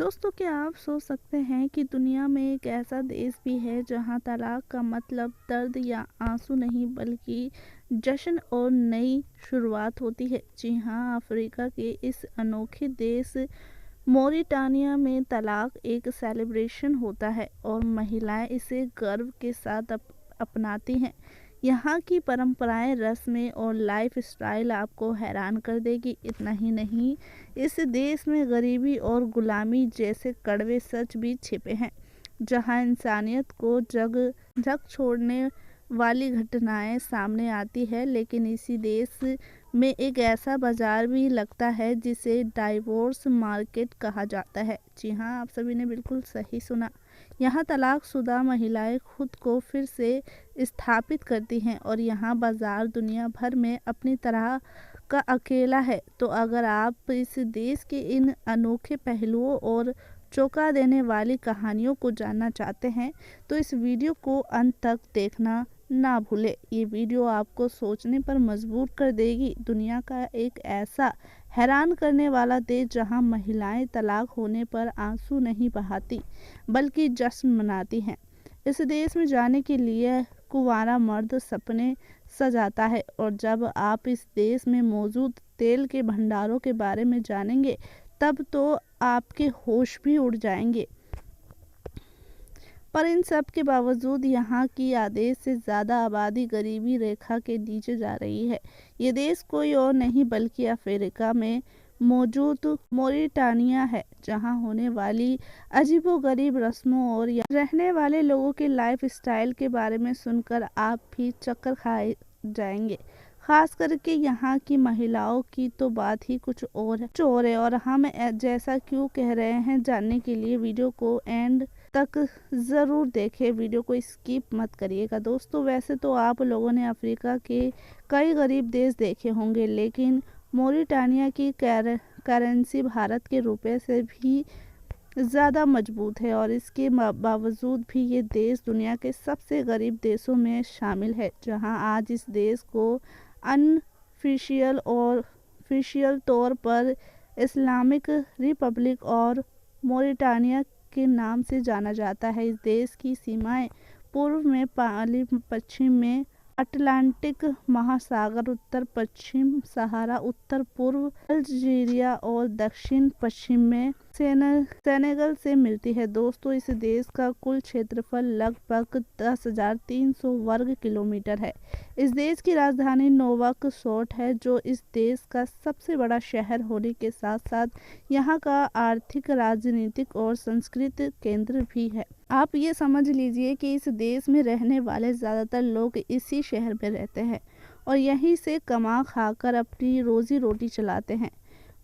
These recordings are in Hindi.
दोस्तों, क्या आप सोच सकते हैं कि दुनिया में एक ऐसा देश भी है जहां तलाक का मतलब दर्द या आंसू नहीं बल्कि जश्न और नई शुरुआत होती है। जी हां, अफ्रीका के इस अनोखे देश मोरिटानिया में तलाक एक सेलिब्रेशन होता है और महिलाएं इसे गर्व के साथ अपनाती हैं। यहाँ की परंपराएं, रस्में और लाइफ स्टाइल आपको हैरान कर देगी। इतना ही नहीं, इस देश में गरीबी और गुलामी जैसे कड़वे सच भी छिपे हैं, जहाँ इंसानियत को जग जग छोड़ने वाली घटनाएं सामने आती है। लेकिन इसी देश में एक ऐसा बाजार भी लगता है जिसे डाइवोर्स मार्केट कहा जाता है। जी हाँ, आप सभी ने बिल्कुल सही सुना। यहाँ तलाकशुदा महिलाएं खुद को फिर से स्थापित करती हैं और यहाँ बाजार दुनिया भर में अपनी तरह का अकेला है। तो अगर आप इस देश के इन अनोखे पहलुओं और चौंका देने वाली कहानियों को जानना चाहते हैं तो इस वीडियो को अंत तक देखना ना भूले। ये वीडियो आपको सोचने पर मजबूर कर देगी। दुनिया का एक ऐसा हैरान करने वाला देश जहां महिलाएं तलाक होने पर आंसू नहीं बहाती बल्कि जश्न मनाती हैं। इस देश में जाने के लिए कुंवारा मर्द सपने सजाता है और जब आप इस देश में मौजूद तेल के भंडारों के बारे में जानेंगे तब तो आपके होश भी उड़ जाएंगे। पर इन सब के बावजूद यहाँ की आधे से ज़्यादा आबादी गरीबी रेखा के नीचे जा रही है। ये देश कोई और नहीं बल्कि अफ्रीका में मौजूद मोरिटानिया है, जहाँ होने वाली अजीबोगरीब रस्मों और यहाँ रहने वाले लोगों के लाइफ स्टाइल के बारे में सुनकर आप भी चक्कर खाए जाएंगे। खास करके यहाँ की महिलाओं की तो बात ही कुछ और है। और हम जैसा क्यों कह रहे हैं, जानने के लिए वीडियो को एंड तक ज़रूर देखें। वीडियो को स्किप मत करिएगा। दोस्तों, वैसे तो आप लोगों ने अफ्रीका के कई गरीब देश देखे होंगे, लेकिन मोरिटानिया की करेंसी भारत के रुपए से भी ज़्यादा मजबूत है और इसके बावजूद भी ये देश दुनिया के सबसे गरीब देशों में शामिल है, जहां आज इस देश को अनऑफिशियल और ऑफिशियल तौर पर इस्लामिक रिपब्लिक और मोरिटानिया के नाम से जाना जाता है। इस देश की सीमाएं पूर्व में पाली, पश्चिम में अटलांटिक महासागर, उत्तर पश्चिम सहारा, उत्तर पूर्व अल्जीरिया और दक्षिण पश्चिम में सेनेगल से मिलती है। दोस्तों, इस देश का कुल क्षेत्रफल लगभग 10,300 वर्ग किलोमीटर है। इस देश की राजधानी नोवाकशोट है, जो इस देश का सबसे बड़ा शहर होने के साथ साथ यहाँ का आर्थिक, राजनीतिक और सांस्कृतिक केंद्र भी है। आप ये समझ लीजिए कि इस देश में रहने वाले ज़्यादातर लोग इसी शहर में रहते हैं और यहीं से कमा खाकर अपनी रोजी रोटी चलाते हैं।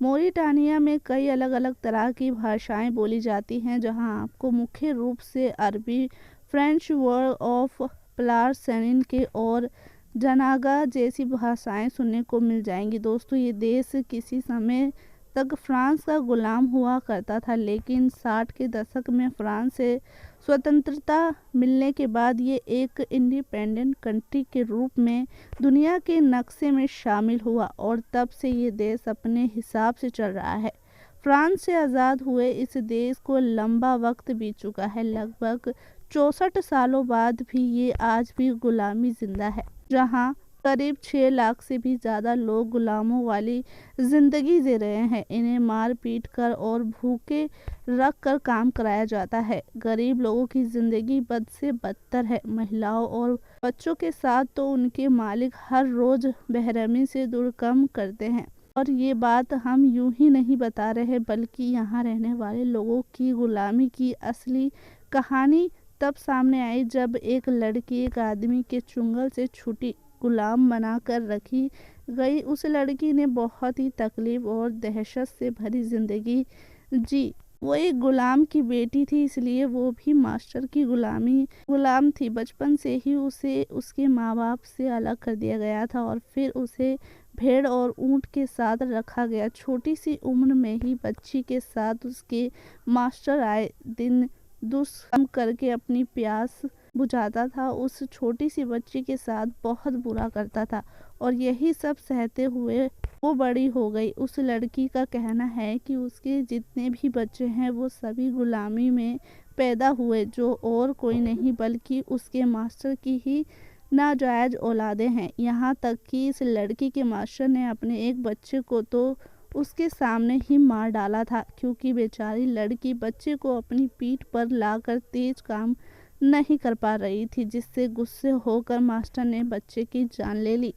मोरिटानिया में कई अलग अलग तरह की भाषाएं बोली जाती हैं, जहां आपको मुख्य रूप से अरबी, फ्रेंच, वर्ड ऑफ प्लार्सेनिन के और जनागा जैसी भाषाएं सुनने को मिल जाएंगी। दोस्तों, ये देश किसी समय तक फ्रांस का गुलाम हुआ करता था, लेकिन 60 के दशक में फ्रांस से स्वतंत्रता मिलने के बाद ये एक इंडिपेंडेंट कंट्री के रूप में दुनिया के नक्शे में शामिल हुआ और तब से ये देश अपने हिसाब से चल रहा है। फ्रांस से आज़ाद हुए इस देश को लंबा वक्त बीत चुका है। लगभग 64 सालों बाद भी ये आज भी गुलामी जिंदा है, जहाँ करीब 6 लाख से भी ज़्यादा लोग गुलामों वाली ज़िंदगी जी रहे हैं। इन्हें मार पीट कर और भूखे रख कर काम कराया जाता है। गरीब लोगों की ज़िंदगी बद से बदतर है। महिलाओं और बच्चों के साथ तो उनके मालिक हर रोज़ बेरहमी से दुर्कर्म करते हैं। और ये बात हम यूं ही नहीं बता रहे, बल्कि यहाँ रहने वाले लोगों की गुलामी की असली कहानी तब सामने आई जब एक लड़की एक आदमी के चुंगल से छूटी गुलाम बनाकर रखी गई। उस लड़की ने बहुत ही तकलीफ और दहशत से भरी जिंदगी जी। वो एक गुलाम की बेटी थी, इसलिए वो भी मास्टर की गुलाम थी। बचपन से ही उसे उसके माँ बाप से अलग कर दिया गया था और फिर उसे भेड़ और ऊंट के साथ रखा गया। छोटी सी उम्र में ही बच्ची के साथ उसके मास्टर आए दिन दुष्कर्म करके अपनी प्यास बुझाता था। उस छोटी सी बच्ची के साथ बहुत बुरा करता था और यही सब सहते हुए वो बड़ी हो गई। उस लड़की का कहना है कि उसके जितने भी बच्चे हैं वो सभी गुलामी में पैदा हुए, जो और कोई नहीं बल्कि उसके मास्टर की ही नाजायज औलादें हैं। यहाँ तक कि इस लड़की के मास्टर ने अपने एक बच्चे को तो उसके सामने ही मार डाला था, क्योंकि बेचारी लड़की बच्चे को अपनी पीठ पर लाकर तेज काम नहीं कर पा रही थी, जिससे गुस्से होकर मास्टर ने बच्चे की जान ले ली।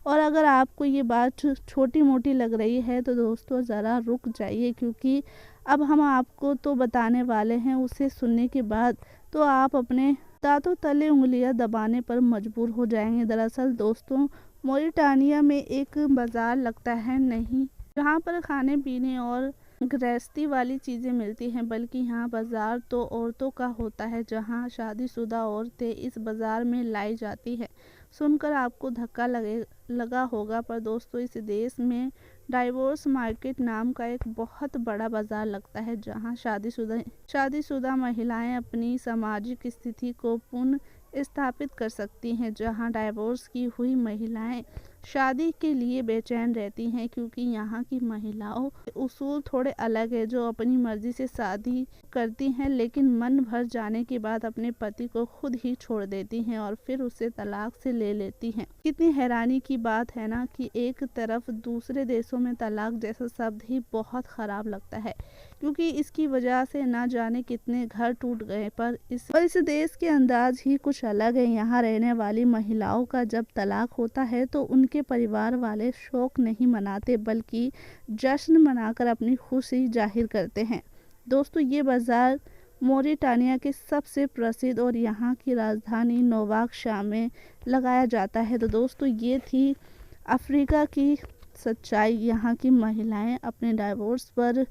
और अगर आपको ये बात छोटी मोटी लग रही है तो दोस्तों ज़रा रुक जाइए, क्योंकि अब हम आपको तो बताने वाले हैं, उसे सुनने के बाद तो आप अपने दांतों तले उंगलियां दबाने पर मजबूर हो जाएंगे। दरअसल दोस्तों, मोरिटानिया में एक बाज़ार लगता है, नहीं जहाँ पर खाने पीने और गृहस्थी वाली चीज़ें मिलती हैं, बल्कि यहाँ बाज़ार तो औरतों का होता है, जहाँ शादीशुदा औरतें इस बाज़ार में लाई जाती है। सुनकर आपको धक्का लगा होगा, पर दोस्तों इस देश में डाइवोर्स मार्केट नाम का एक बहुत बड़ा बाज़ार लगता है, जहाँ शादीशुदा महिलाएं अपनी सामाजिक स्थिति को पुनः स्थापित कर सकती हैं, जहाँ डाइवोर्स की हुई महिलाएं शादी के लिए बेचैन रहती हैं, क्योंकि यहाँ की महिलाओं के उसूल थोड़े अलग है, जो अपनी मर्जी से शादी करती हैं, लेकिन मन भर जाने के बाद अपने पति को खुद ही छोड़ देती हैं और फिर उसे तलाक से ले लेती हैं। कितनी हैरानी की बात है ना, कि एक तरफ दूसरे देशों में तलाक जैसा शब्द ही बहुत खराब लगता है, क्योंकि इसकी वजह से ना जाने कितने घर टूट गए, पर इस देश के अंदाज ही कुछ अलग है। यहाँ रहने वाली महिलाओं का जब तलाक होता है तो उनके परिवार वाले शोक नहीं मनाते, बल्कि जश्न मनाकर अपनी खुशी जाहिर करते हैं। दोस्तों, ये बाज़ार मोरिटानिया के सबसे प्रसिद्ध और यहाँ की राजधानी नोवाकशा में लगाया जाता है। तो दोस्तों, ये थी अफ्रीका की सच्चाई। यहाँ की महिलाएं अपने डाइवोर्स पर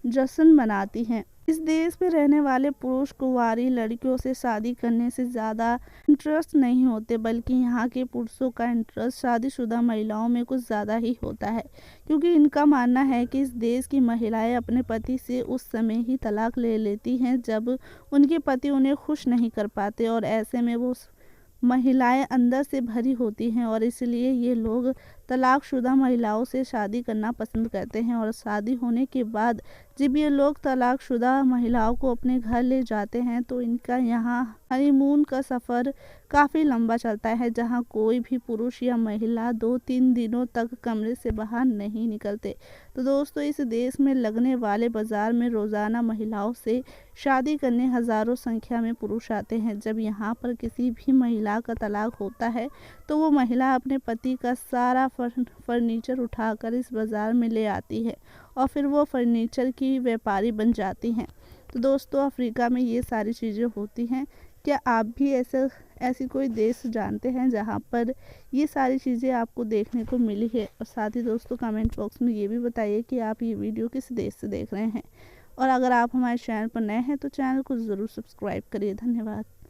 जश्न मनाती हैं। इस देश में रहने वाले पुरुष कुंवारी लड़कियों से शादी करने से ज़्यादा इंटरेस्ट नहीं होते, बल्कि यहाँ के पुरुषों का इंटरेस्ट शादीशुदा महिलाओं में कुछ ज़्यादा ही होता है, क्योंकि इनका मानना है कि इस देश की महिलाएं अपने पति से उस समय ही तलाक ले लेती हैं जब उनके पति उन्हें खुश नहीं कर पाते, और ऐसे में वो महिलाएं अंदर से भरी होती हैं, और इसलिए ये लोग तलाकशुदा महिलाओं से शादी करना पसंद करते हैं। और शादी होने के बाद जब ये लोग तलाकशुदा महिलाओं को अपने घर ले जाते हैं तो इनका यहाँ हनीमून का सफ़र काफ़ी लंबा चलता है, जहाँ कोई भी पुरुष या महिला 2-3 दिनों तक कमरे से बाहर नहीं निकलते। तो दोस्तों, इस देश में लगने वाले बाज़ार में रोज़ाना महिलाओं से शादी करने हज़ारों संख्या में पुरुष आते हैं। जब यहाँ पर किसी भी महिला का तलाक होता है तो वो महिला अपने पति का सारा फर्नीचर उठाकर इस बाज़ार में ले आती है और फिर वो फर्नीचर की व्यापारी बन जाती हैं। तो दोस्तों, अफ्रीका में ये सारी चीज़ें होती हैं। क्या आप भी ऐसी कोई देश जानते हैं जहाँ पर ये सारी चीज़ें आपको देखने को मिली है? और साथ ही दोस्तों, कमेंट बॉक्स में ये भी बताइए कि आप ये वीडियो किस देश से देख रहे हैं। और अगर आप हमारे चैनल पर नए हैं तो चैनल को ज़रूर सब्सक्राइब करिए। धन्यवाद।